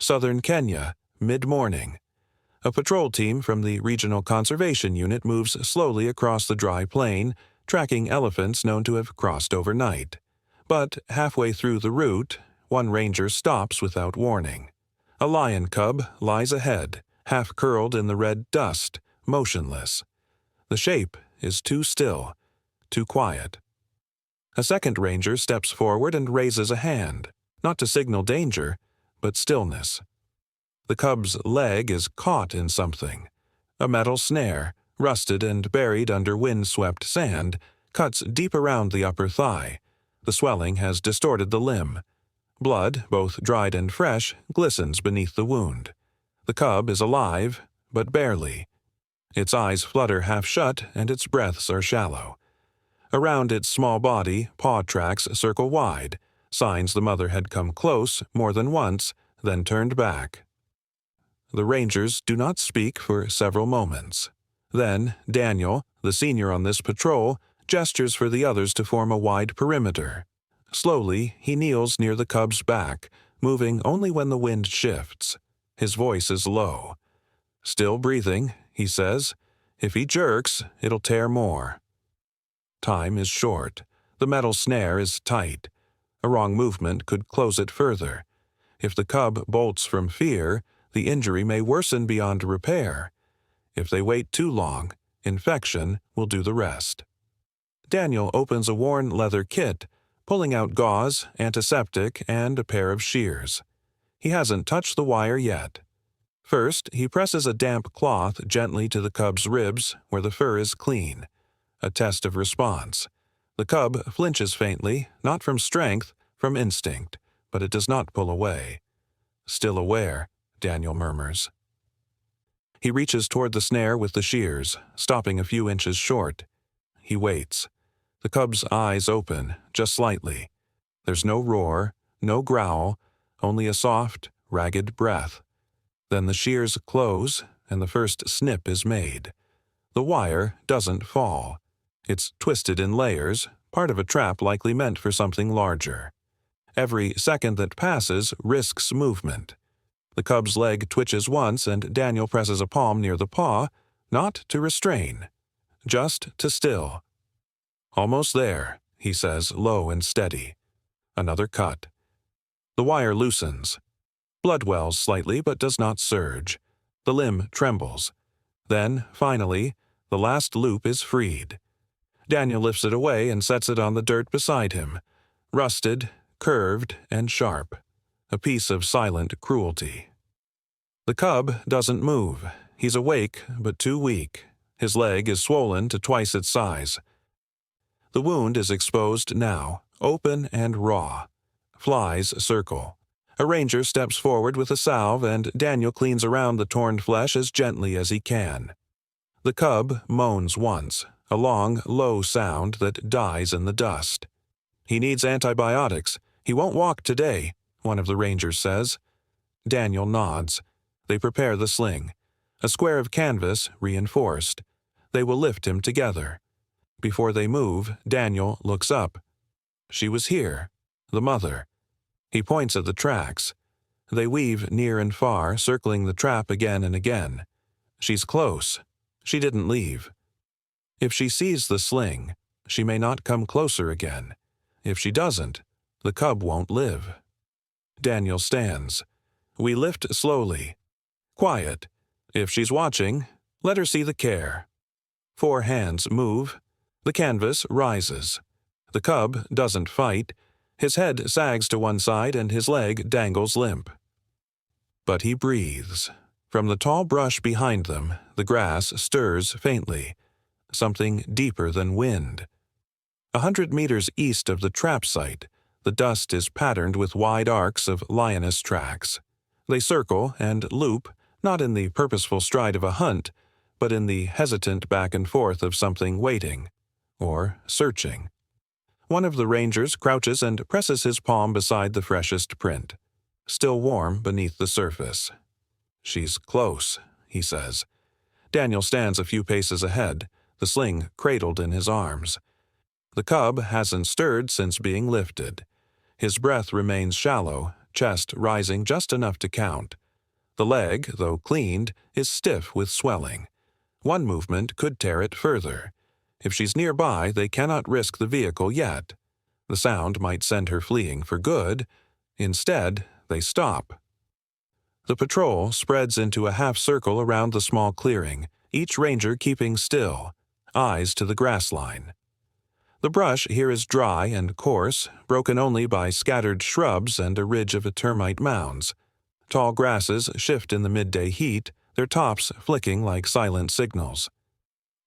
Southern Kenya, mid-morning. A patrol team from the Regional Conservation Unit moves slowly across the dry plain, tracking elephants known to have crossed overnight. But halfway through the route, one ranger stops without warning. A lion cub lies ahead, half curled in the red dust, motionless. The shape is too still, too quiet. A second ranger steps forward and raises a hand, not to signal danger, but stillness. The cub's leg is caught in something. A metal snare, rusted and buried under wind-swept sand, cuts deep around the upper thigh. The swelling has distorted the limb. Blood, both dried and fresh, glistens beneath the wound. The cub is alive, but barely. Its eyes flutter half shut and its breaths are shallow. Around its small body, paw tracks circle wide, signs the mother had come close more than once, then turned back. The rangers do not speak for several moments. Then Daniel, the senior on this patrol, gestures for the others to form a wide perimeter. Slowly, he kneels near the cub's back, moving only when the wind shifts. His voice is low. "Still breathing," he says. "If he jerks, it'll tear more." Time is short. The metal snare is tight. A wrong movement could close it further. If the cub bolts from fear, the injury may worsen beyond repair. If they wait too long, infection will do the rest. Daniel opens a worn leather kit, pulling out gauze, antiseptic, and a pair of shears. He hasn't touched the wire yet. First, he presses a damp cloth gently to the cub's ribs where the fur is clean. A test of response. The cub flinches faintly, not from strength, from instinct, but it does not pull away. "Still aware," Daniel murmurs. He reaches toward the snare with the shears, stopping a few inches short. He waits. The cub's eyes open, just slightly. There's no roar, no growl, only a soft, ragged breath. Then the shears close, and the first snip is made. The wire doesn't fall. It's twisted in layers, part of a trap likely meant for something larger. Every second that passes risks movement. The cub's leg twitches once, and Daniel presses a palm near the paw, not to restrain, just to still. "Almost there," he says, low and steady. Another cut. The wire loosens. Blood wells slightly but does not surge. The limb trembles. Then, finally, the last loop is freed. Daniel lifts it away and sets it on the dirt beside him. Rusted, curved, and sharp. A piece of silent cruelty. The cub doesn't move. He's awake, but too weak. His leg is swollen to twice its size. The wound is exposed now, open and raw. Flies circle. A ranger steps forward with a salve, and Daniel cleans around the torn flesh as gently as he can. The cub moans once, a long, low sound that dies in the dust. "He needs antibiotics. He won't walk today," one of the rangers says. Daniel nods. They prepare the sling. A square of canvas, reinforced. They will lift him together. Before they move, Daniel looks up. She was here, the mother. He points at the tracks. They weave near and far, circling the trap again and again. She's close. She didn't leave. If she sees the sling, she may not come closer again. If she doesn't, the cub won't live. Daniel stands. We lift slowly. Quiet. If she's watching, let her see the care. 4 hands move. The canvas rises. The cub doesn't fight. His head sags to one side and his leg dangles limp. But he breathes. From the tall brush behind them, the grass stirs faintly. Something deeper than wind. 100 meters east of the trap site, the dust is patterned with wide arcs of lioness tracks. They circle and loop, not in the purposeful stride of a hunt, but in the hesitant back and forth of something waiting, or searching. One of the rangers crouches and presses his palm beside the freshest print, still warm beneath the surface. "She's close," he says. Daniel stands a few paces ahead, the sling cradled in his arms. The cub hasn't stirred since being lifted. His breath remains shallow, chest rising just enough to count. The leg, though cleaned, is stiff with swelling. One movement could tear it further. If she's nearby, they cannot risk the vehicle yet. The sound might send her fleeing for good. Instead, they stop. The patrol spreads into a half-circle around the small clearing, each ranger keeping still, eyes to the grass line. The brush here is dry and coarse, broken only by scattered shrubs and a ridge of termite mounds. Tall grasses shift in the midday heat, their tops flicking like silent signals.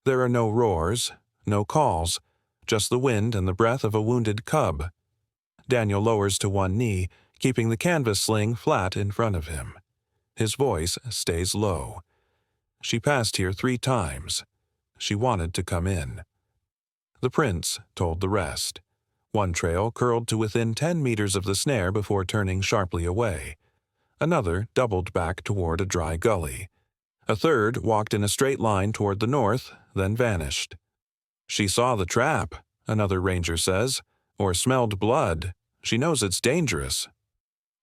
There are no roars, no calls, just the wind and the breath of a wounded cub. Daniel lowers to one knee, keeping the canvas sling flat in front of him. His voice stays low. She passed here 3 times. She wanted to come in. The prince told the rest. One trail curled to within 10 meters of the snare before turning sharply away. Another doubled back toward a dry gully. A third walked in a straight line toward the north, then vanished. She saw the trap, another ranger says, or smelled blood. She knows it's dangerous.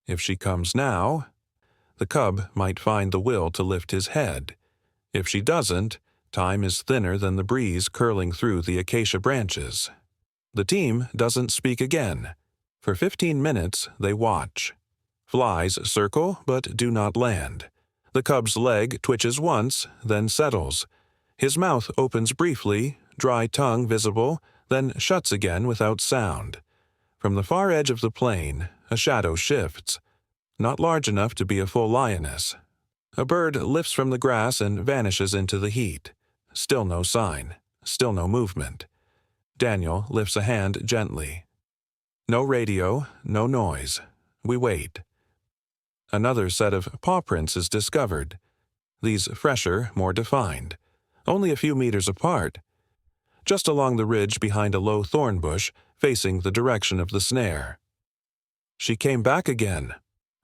If she comes now, the cub might find the will to lift his head. If she doesn't, time is thinner than the breeze curling through the acacia branches. The team doesn't speak again. For 15 minutes, they watch. Flies circle but do not land. The cub's leg twitches once, then settles. His mouth opens briefly, dry tongue visible, then shuts again without sound. From the far edge of the plain, a shadow shifts. Not large enough to be a full lioness. A bird lifts from the grass and vanishes into the heat. Still no sign. Still no movement. Daniel lifts a hand gently. No radio, no noise. We wait. Another set of paw prints is discovered. These fresher, more defined. Only a few meters apart. Just along the ridge behind a low thorn bush, facing the direction of the snare. She came back again,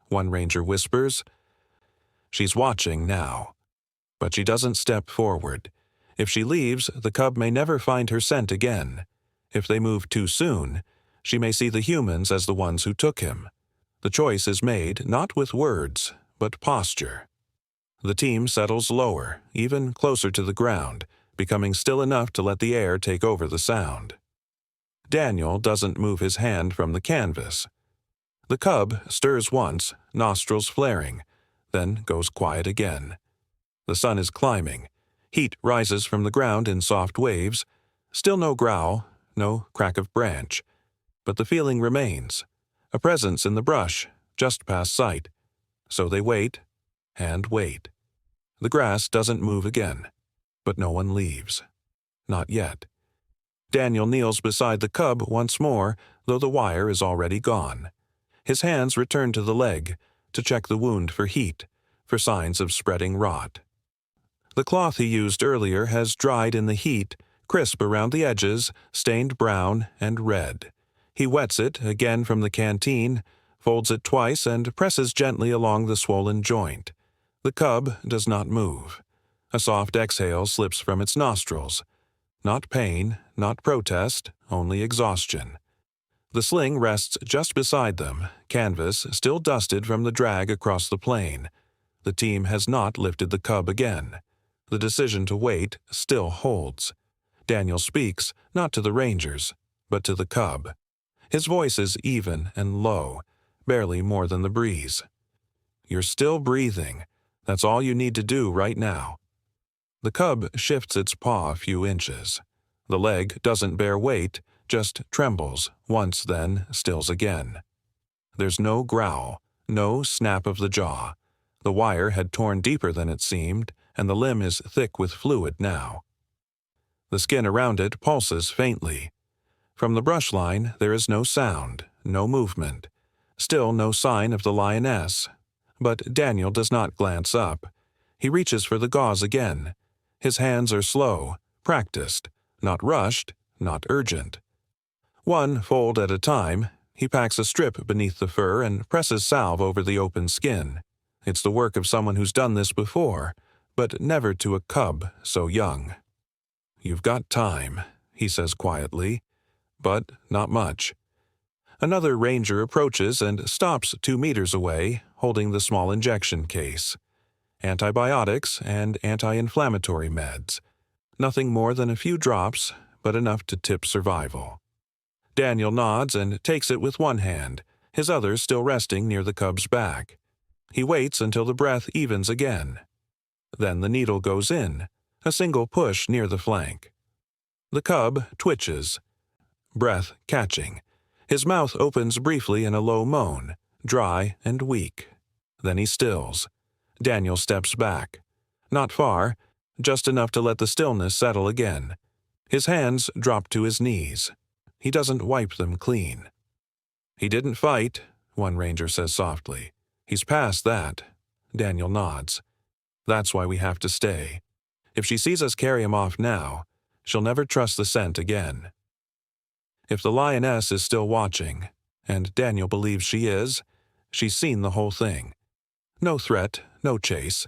one ranger whispers. She's watching now. But she doesn't step forward. If she leaves, the cub may never find her scent again. If they move too soon, she may see the humans as the ones who took him. The choice is made not with words, but posture. The team settles lower, even closer to the ground, becoming still enough to let the air take over the sound. Daniel doesn't move his hand from the canvas. The cub stirs once, nostrils flaring, then goes quiet again. The sun is climbing. Heat rises from the ground in soft waves. Still no growl, no crack of branch. But the feeling remains. A presence in the brush, just past sight. So they wait, and wait. The grass doesn't move again. But no one leaves. Not yet. Daniel kneels beside the cub once more, though the wire is already gone. His hands return to the leg, to check the wound for heat, for signs of spreading rot. The cloth he used earlier has dried in the heat, crisp around the edges, stained brown and red. He wets it again from the canteen, folds it twice and presses gently along the swollen joint. The cub does not move. A soft exhale slips from its nostrils. Not pain, not protest, only exhaustion. The sling rests just beside them, canvas still dusted from the drag across the plain. The team has not lifted the cub again. The decision to wait still holds. Daniel speaks, not to the rangers, but to the cub. His voice is even and low, barely more than the breeze. You're still breathing. That's all you need to do right now. The cub shifts its paw a few inches. The leg doesn't bear weight, just trembles, once then stills again. There's no growl, no snap of the jaw. The wire had torn deeper than it seemed, and the limb is thick with fluid now. The skin around it pulses faintly. From the brush line there is no sound, no movement. Still no sign of the lioness. But Daniel does not glance up. He reaches for the gauze again. His hands are slow, practiced, not rushed, not urgent. One fold at a time, he packs a strip beneath the fur and presses salve over the open skin. It's the work of someone who's done this before, but never to a cub so young. You've got time, he says quietly, but not much. Another ranger approaches and stops 2 meters away, holding the small injection case. Antibiotics and anti-inflammatory meds. Nothing more than a few drops, but enough to tip survival. Daniel nods and takes it with one hand, his other still resting near the cub's back. He waits until the breath evens again. Then the needle goes in, a single push near the flank. The cub twitches, breath catching. His mouth opens briefly in a low moan, dry and weak. Then he stills. Daniel steps back. Not far, just enough to let the stillness settle again. His hands drop to his knees. He doesn't wipe them clean. "He didn't fight," one ranger says softly. "He's past that." Daniel nods. "That's why we have to stay. If she sees us carry him off now, she'll never trust the scent again." If the lioness is still watching, and Daniel believes she is, she's seen the whole thing. No threat, no chase,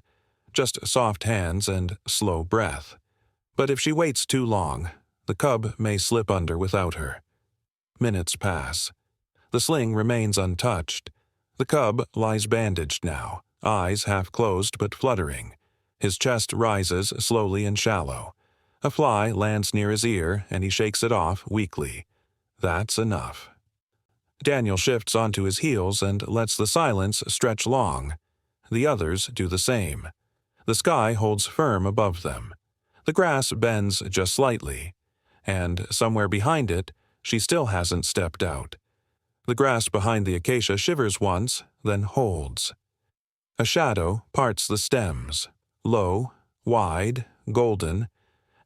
just soft hands and slow breath. But if she waits too long, the cub may slip under without her. Minutes pass. The sling remains untouched. The cub lies bandaged now, eyes half closed but fluttering. His chest rises slowly and shallow. A fly lands near his ear, and he shakes it off weakly. That's enough. Daniel shifts onto his heels and lets the silence stretch long. The others do the same. The sky holds firm above them. The grass bends just slightly, and somewhere behind it, she still hasn't stepped out. The grass behind the acacia shivers once, then holds. A shadow parts the stems, low, wide, golden,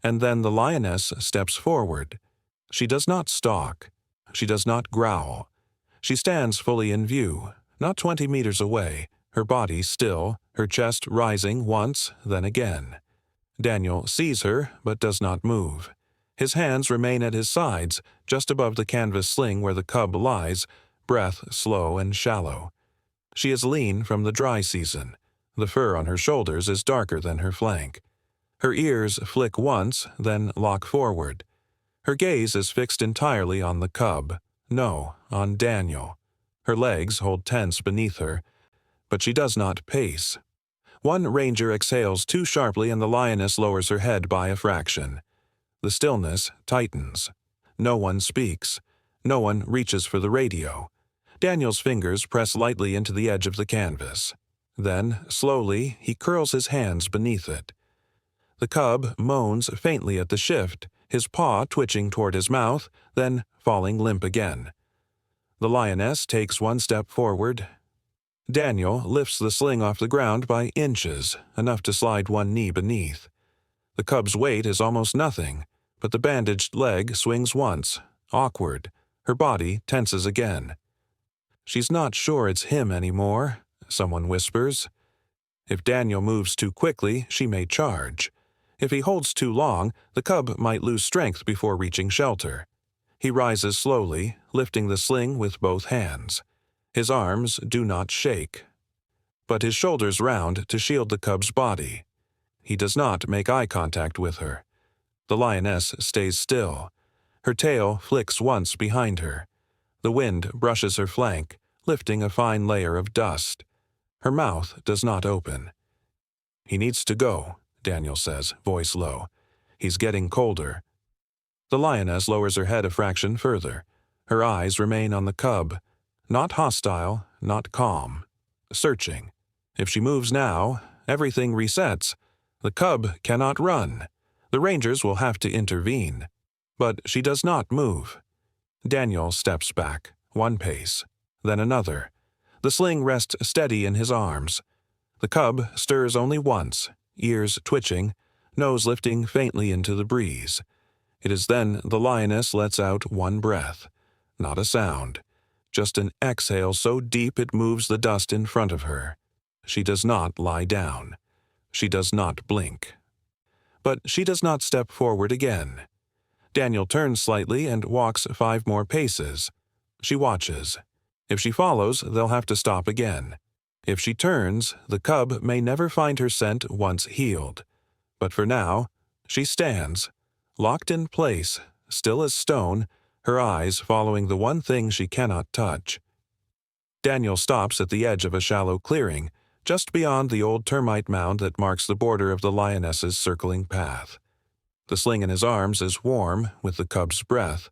and then the lioness steps forward. She does not stalk. She does not growl. She stands fully in view, not 20 meters away, her body still, her chest rising once, then again. Daniel sees her, but does not move. His hands remain at his sides, just above the canvas sling where the cub lies, breath slow and shallow. She is lean from the dry season. The fur on her shoulders is darker than her flank. Her ears flick once, then lock forward. Her gaze is fixed entirely on the cub, no, on Daniel. Her legs hold tense beneath her, but she does not pace. One ranger exhales too sharply and the lioness lowers her head by a fraction. The stillness tightens. No one speaks. No one reaches for the radio. Daniel's fingers press lightly into the edge of the canvas. Then, slowly, he curls his hands beneath it. The cub moans faintly at the shift, his paw twitching toward his mouth, then falling limp again. The lioness takes one step forward. Daniel lifts the sling off the ground by inches, enough to slide one knee beneath. The cub's weight is almost nothing, but the bandaged leg swings once, awkward. Her body tenses again. "She's not sure it's him anymore," someone whispers. If Daniel moves too quickly, she may charge. If he holds too long, the cub might lose strength before reaching shelter. He rises slowly, lifting the sling with both hands. His arms do not shake, but his shoulders round to shield the cub's body. He does not make eye contact with her. The lioness stays still. Her tail flicks once behind her. The wind brushes her flank, lifting a fine layer of dust. Her mouth does not open. "He needs to go," Daniel says, voice low. "He's getting colder." The lioness lowers her head a fraction further. Her eyes remain on the cub. Not hostile, not calm. Searching. If she moves now, everything resets. The cub cannot run. The rangers will have to intervene. But she does not move. Daniel steps back, one pace, then another. The sling rests steady in his arms. The cub stirs only once, ears twitching, nose lifting faintly into the breeze. It is then the lioness lets out one breath. Not a sound. Just an exhale so deep it moves the dust in front of her. She does not lie down. She does not blink. But she does not step forward again. Daniel turns slightly and walks 5 more paces. She watches. If she follows, they'll have to stop again. If she turns, the cub may never find her scent once healed. But for now, she stands, locked in place, still as stone, her eyes following the one thing she cannot touch. Daniel stops at the edge of a shallow clearing, just beyond the old termite mound that marks the border of the lioness's circling path. The sling in his arms is warm with the cub's breath,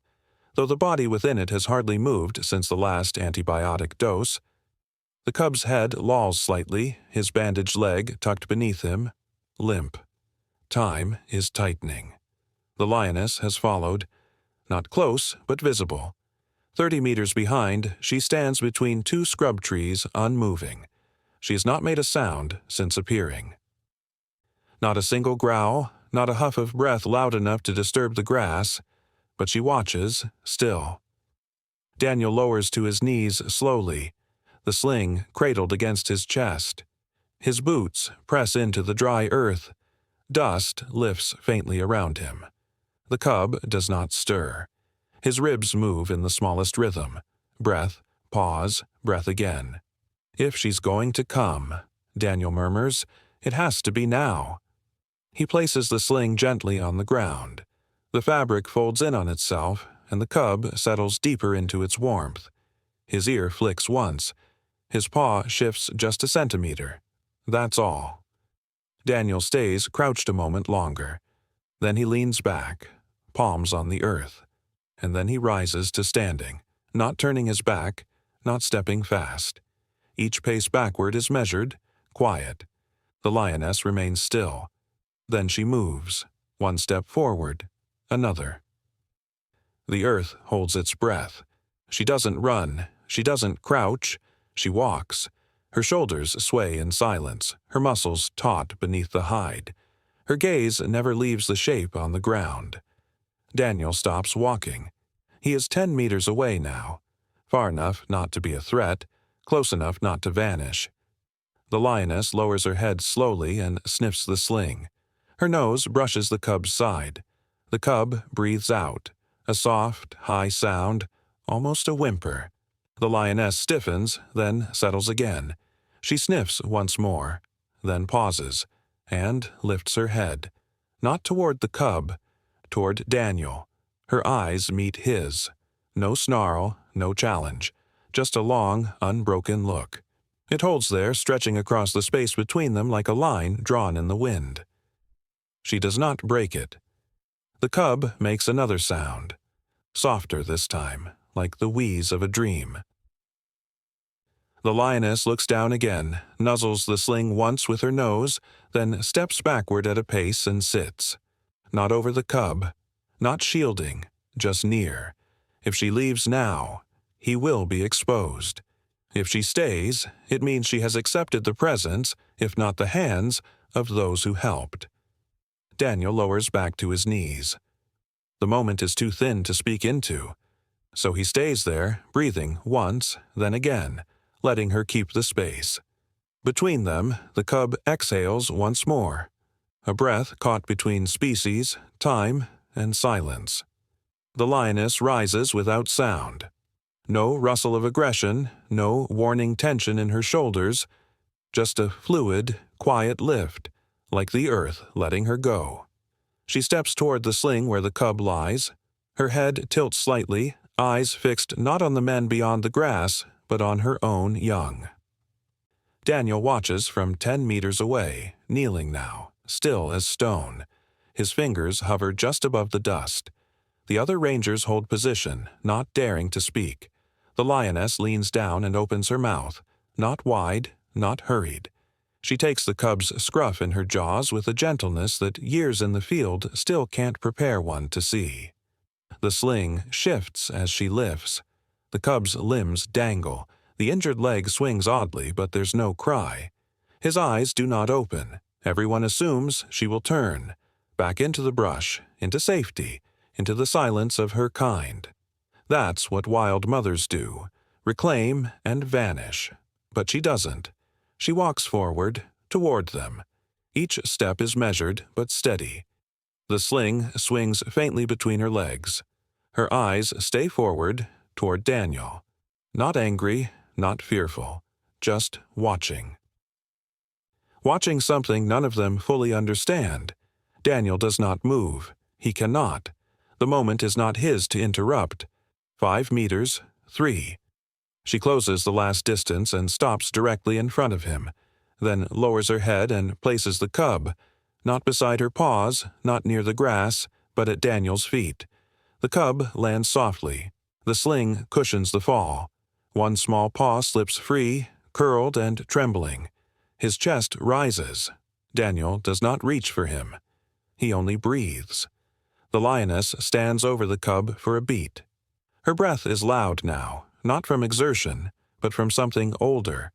though the body within it has hardly moved since the last antibiotic dose. The cub's head lolls slightly, his bandaged leg tucked beneath him, limp. Time is tightening. The lioness has followed, not close, but visible. 30 meters behind, she stands between two scrub trees, unmoving. She has not made a sound since appearing. Not a single growl, not a huff of breath loud enough to disturb the grass, but she watches, still. Daniel lowers to his knees slowly, the sling cradled against his chest. His boots press into the dry earth. Dust lifts faintly around him. The cub does not stir. His ribs move in the smallest rhythm. Breath, pause, breath again. If she's going to come, Daniel murmurs, it has to be now. He places the sling gently on the ground. The fabric folds in on itself, and the cub settles deeper into its warmth. His ear flicks once. His paw shifts just a centimeter. That's all. Daniel stays crouched a moment longer. Then he leans back, palms on the earth. And then he rises to standing, not turning his back, not stepping fast. Each pace backward is measured, quiet. The lioness remains still. Then she moves, one step forward, another. The earth holds its breath. She doesn't run, she doesn't crouch, she walks. Her shoulders sway in silence, her muscles taut beneath the hide. Her gaze never leaves the shape on the ground. Daniel stops walking. He is 10 meters away now, far enough not to be a threat, close enough not to vanish. The lioness lowers her head slowly and sniffs the sling. Her nose brushes the cub's side. The cub breathes out, a soft, high sound, almost a whimper. The lioness stiffens, then settles again. She sniffs once more, then pauses, and lifts her head, not toward the cub, toward Daniel. Her eyes meet his. No snarl, no challenge, just a long, unbroken look. It holds there, stretching across the space between them like a line drawn in the wind. She does not break it. The cub makes another sound, softer this time, like the wheeze of a dream. The lioness looks down again, nuzzles the sling once with her nose, then steps backward at a pace and sits. Not over the cub, not shielding, just near. If she leaves now, he will be exposed. If she stays, it means she has accepted the presence, if not the hands, of those who helped. Daniel lowers back to his knees. The moment is too thin to speak into, so he stays there, breathing once, then again, letting her keep the space. Between them, the cub exhales once more, a breath caught between species, time, and silence. The lioness rises without sound. No rustle of aggression, no warning tension in her shoulders, just a fluid, quiet lift, like the earth letting her go. She steps toward the sling where the cub lies. Her head tilts slightly, eyes fixed not on the men beyond the grass, but on her own young. Daniel watches from 10 meters away, kneeling now, still as stone. His fingers hover just above the dust. The other rangers hold position, not daring to speak. The lioness leans down and opens her mouth, not wide, not hurried. She takes the cub's scruff in her jaws with a gentleness that years in the field still can't prepare one to see. The sling shifts as she lifts. The cub's limbs dangle. The injured leg swings oddly, but there's no cry. His eyes do not open. Everyone assumes she will turn, back into the brush, into safety, into the silence of her kind. That's what wild mothers do, reclaim and vanish. But she doesn't. She walks forward, toward them. Each step is measured but steady. The sling swings faintly between her legs. Her eyes stay forward, toward Daniel. Not angry, not fearful, just watching. Watching something none of them fully understand. Daniel does not move. He cannot. The moment is not his to interrupt. 5 meters, 3. She closes the last distance and stops directly in front of him, then lowers her head and places the cub, not beside her paws, not near the grass, but at Daniel's feet. The cub lands softly. The sling cushions the fall. One small paw slips free, curled and trembling. His chest rises. Daniel does not reach for him. He only breathes. The lioness stands over the cub for a beat. Her breath is loud now, not from exertion, but from something older,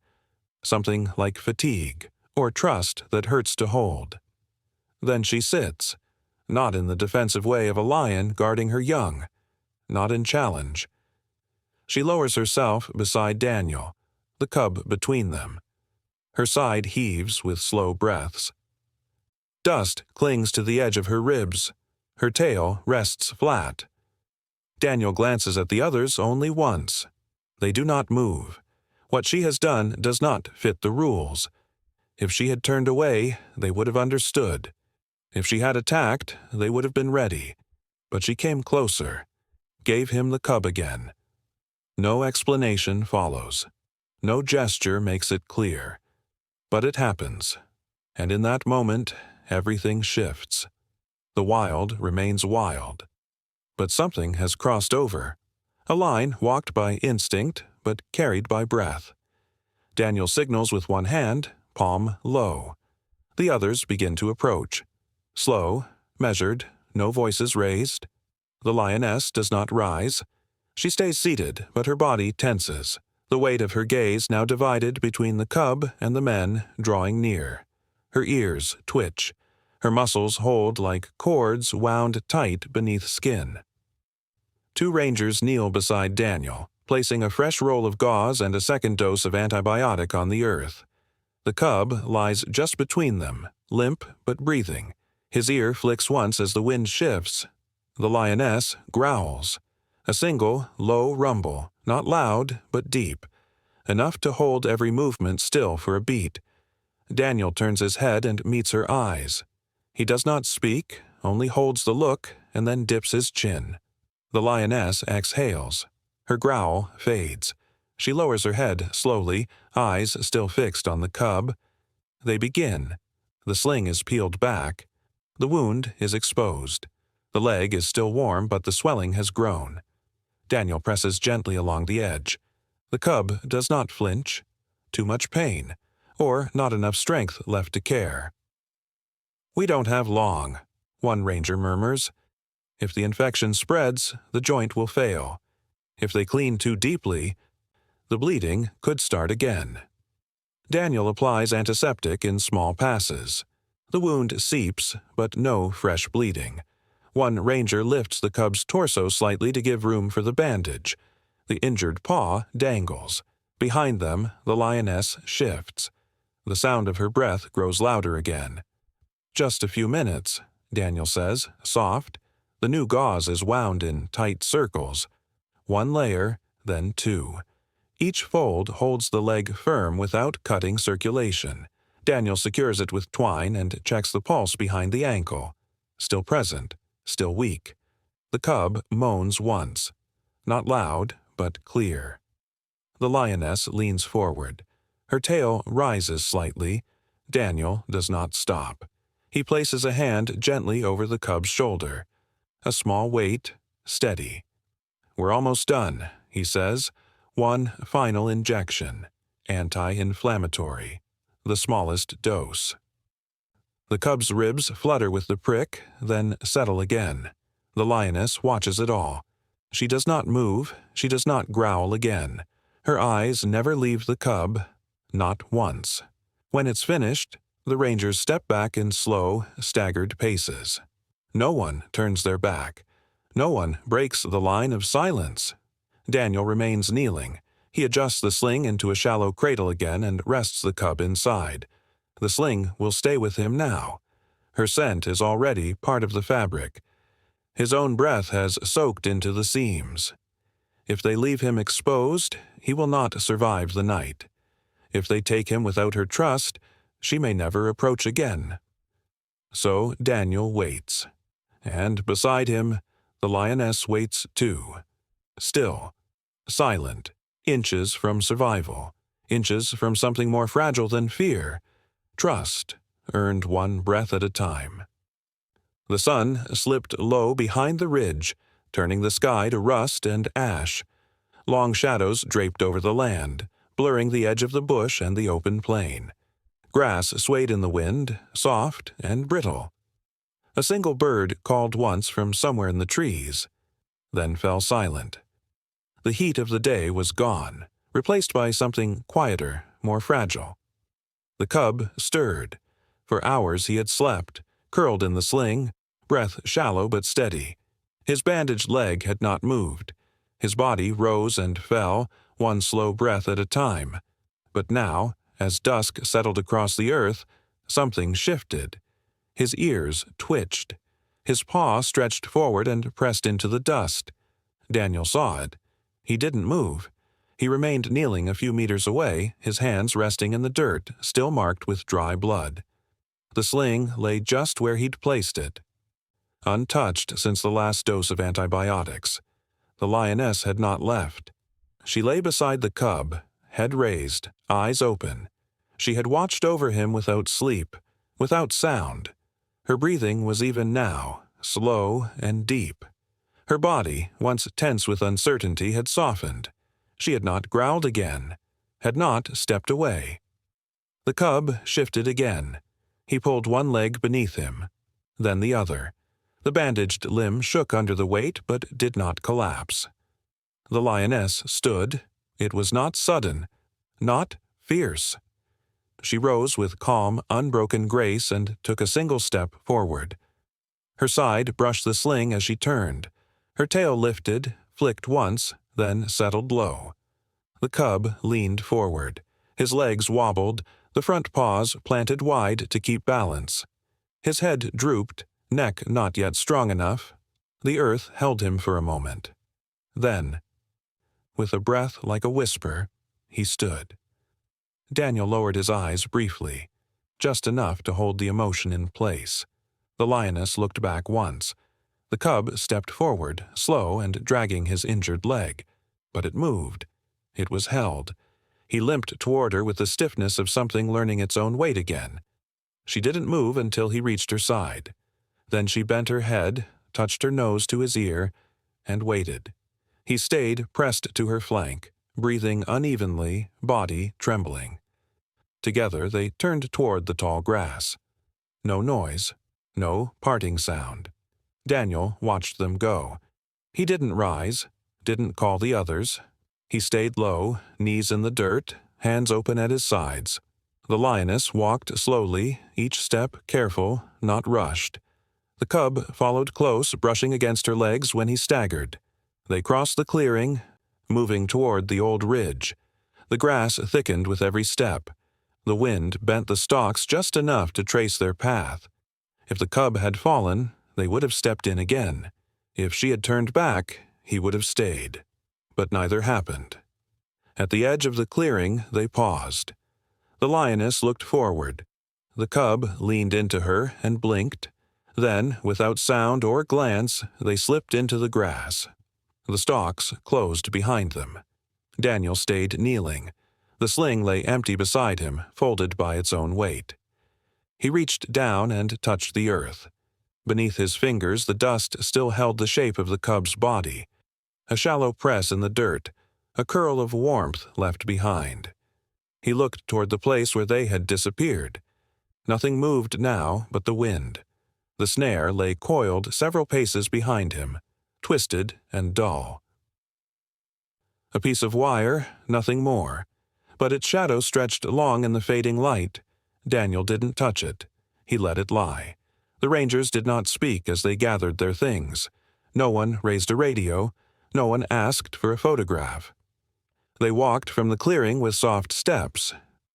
something like fatigue or trust that hurts to hold. Then she sits, not in the defensive way of a lion guarding her young, not in challenge. She lowers herself beside Daniel, the cub between them. Her side heaves with slow breaths. Dust clings to the edge of her ribs. Her tail rests flat. Daniel glances at the others only once. They do not move. What she has done does not fit the rules. If she had turned away, they would have understood. If she had attacked, they would have been ready. But she came closer, gave him the cub again. No explanation follows. No gesture makes it clear. But it happens. And in that moment, everything shifts. The wild remains wild. But something has crossed over. A line walked by instinct, but carried by breath. Daniel signals with one hand, palm low. The others begin to approach. Slow, measured, no voices raised. The lioness does not rise. She stays seated, but her body tenses, the weight of her gaze now divided between the cub and the men drawing near. Her ears twitch. Her muscles hold like cords wound tight beneath skin. 2 rangers kneel beside Daniel, placing a fresh roll of gauze and a second dose of antibiotic on the earth. The cub lies just between them, limp but breathing. His ear flicks once as the wind shifts. The lioness growls. A single, low rumble, not loud but deep, enough to hold every movement still for a beat. Daniel turns his head and meets her eyes. He does not speak, only holds the look and then dips his chin. The lioness exhales. Her growl fades. She lowers her head slowly, eyes still fixed on the cub. They begin. The sling is peeled back. The wound is exposed. The leg is still warm, but the swelling has grown. Daniel presses gently along the edge. The cub does not flinch. Too much pain, or not enough strength left to care. "We don't have long," one ranger murmurs. "If the infection spreads, the joint will fail. If they clean too deeply, the bleeding could start again." Daniel applies antiseptic in small passes. The wound seeps, but no fresh bleeding. One ranger lifts the cub's torso slightly to give room for the bandage. The injured paw dangles. Behind them, the lioness shifts. The sound of her breath grows louder again. "Just a few minutes," Daniel says, soft. The new gauze is wound in tight circles. 1 layer, then 2. Each fold holds the leg firm without cutting circulation. Daniel secures it with twine and checks the pulse behind the ankle. Still present, still weak. The cub moans once. Not loud, but clear. The lioness leans forward. Her tail rises slightly. Daniel does not stop. He places a hand gently over the cub's shoulder. A small weight, steady. "We're almost done," he says. "One final injection. Anti-inflammatory. The smallest dose." The cub's ribs flutter with the prick, then settle again. The lioness watches it all. She does not move. She does not growl again. Her eyes never leave the cub, not once. When it's finished, the rangers step back in slow, staggered paces. No one turns their back. No one breaks the line of silence. Daniel remains kneeling. He adjusts the sling into a shallow cradle again and rests the cub inside. The sling will stay with him now. Her scent is already part of the fabric. His own breath has soaked into the seams. If they leave him exposed, he will not survive the night. If they take him without her trust, she may never approach again. So Daniel waits. And beside him, the lioness waits too. Still. Silent. Inches from survival. Inches from something more fragile than fear. Trust, earned one breath at a time. The sun slipped low behind the ridge, turning the sky to rust and ash. Long shadows draped over the land, blurring the edge of the bush and the open plain. Grass swayed in the wind, soft and brittle. A single bird called once from somewhere in the trees, then fell silent. The heat of the day was gone, replaced by something quieter, more fragile. The cub stirred. For hours he had slept, curled in the sling, breath shallow but steady. His bandaged leg had not moved. His body rose and fell, one slow breath at a time. But now, as dusk settled across the earth, something shifted. His ears twitched. His paw stretched forward and pressed into the dust. Daniel saw it. He didn't move. He remained kneeling a few meters away, his hands resting in the dirt, still marked with dry blood. The sling lay just where he'd placed it, untouched since the last dose of antibiotics. The lioness had not left. She lay beside the cub, head raised, eyes open. She had watched over him without sleep, without sound. Her breathing was even now, slow and deep. Her body, once tense with uncertainty, had softened. She had not growled again, had not stepped away. The cub shifted again. He pulled one leg beneath him, then the other. The bandaged limb shook under the weight but did not collapse. The lioness stood. It was not sudden, not fierce. She rose with calm, unbroken grace and took a single step forward. Her side brushed the sling as she turned. Her tail lifted, flicked once, then settled low. The cub leaned forward. His legs wobbled, the front paws planted wide to keep balance. His head drooped, neck not yet strong enough. The earth held him for a moment. Then, with a breath like a whisper, he stood. Daniel lowered his eyes briefly, just enough to hold the emotion in place. The lioness looked back once. The cub stepped forward, slow and dragging his injured leg. But it moved. It was held. He limped toward her with the stiffness of something learning its own weight again. She didn't move until he reached her side. Then she bent her head, touched her nose to his ear, and waited. He stayed pressed to her flank, breathing unevenly, body trembling. Together they turned toward the tall grass. No noise, no parting sound. Daniel watched them go. He didn't rise, didn't call the others. He stayed low, knees in the dirt, hands open at his sides. The lioness walked slowly, each step careful, not rushed. The cub followed close, brushing against her legs when he staggered. They crossed the clearing, moving toward the old ridge. The grass thickened with every step. The wind bent the stalks just enough to trace their path. If the cub had fallen, they would have stepped in again. If she had turned back, he would have stayed. But neither happened. At the edge of the clearing, they paused. The lioness looked forward. The cub leaned into her and blinked. Then, without sound or glance, they slipped into the grass. The stalks closed behind them. Daniel stayed kneeling. The sling lay empty beside him, folded by its own weight. He reached down and touched the earth. Beneath his fingers, the dust still held the shape of the cub's body. A shallow press in the dirt, a curl of warmth left behind. He looked toward the place where they had disappeared. Nothing moved now but the wind. The snare lay coiled several paces behind him, twisted and dull. A piece of wire, nothing more. But its shadow stretched long in the fading light. Daniel didn't touch it. He let it lie. The rangers did not speak as they gathered their things. No one raised a radio. No one asked for a photograph. They walked from the clearing with soft steps,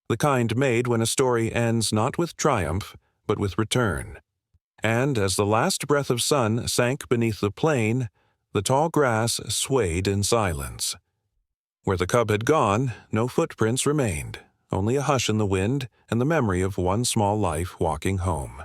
the kind made when a story ends not with triumph, but with return. And as the last breath of sun sank beneath the plain, the tall grass swayed in silence. Where the cub had gone, no footprints remained, only a hush in the wind and the memory of one small life walking home.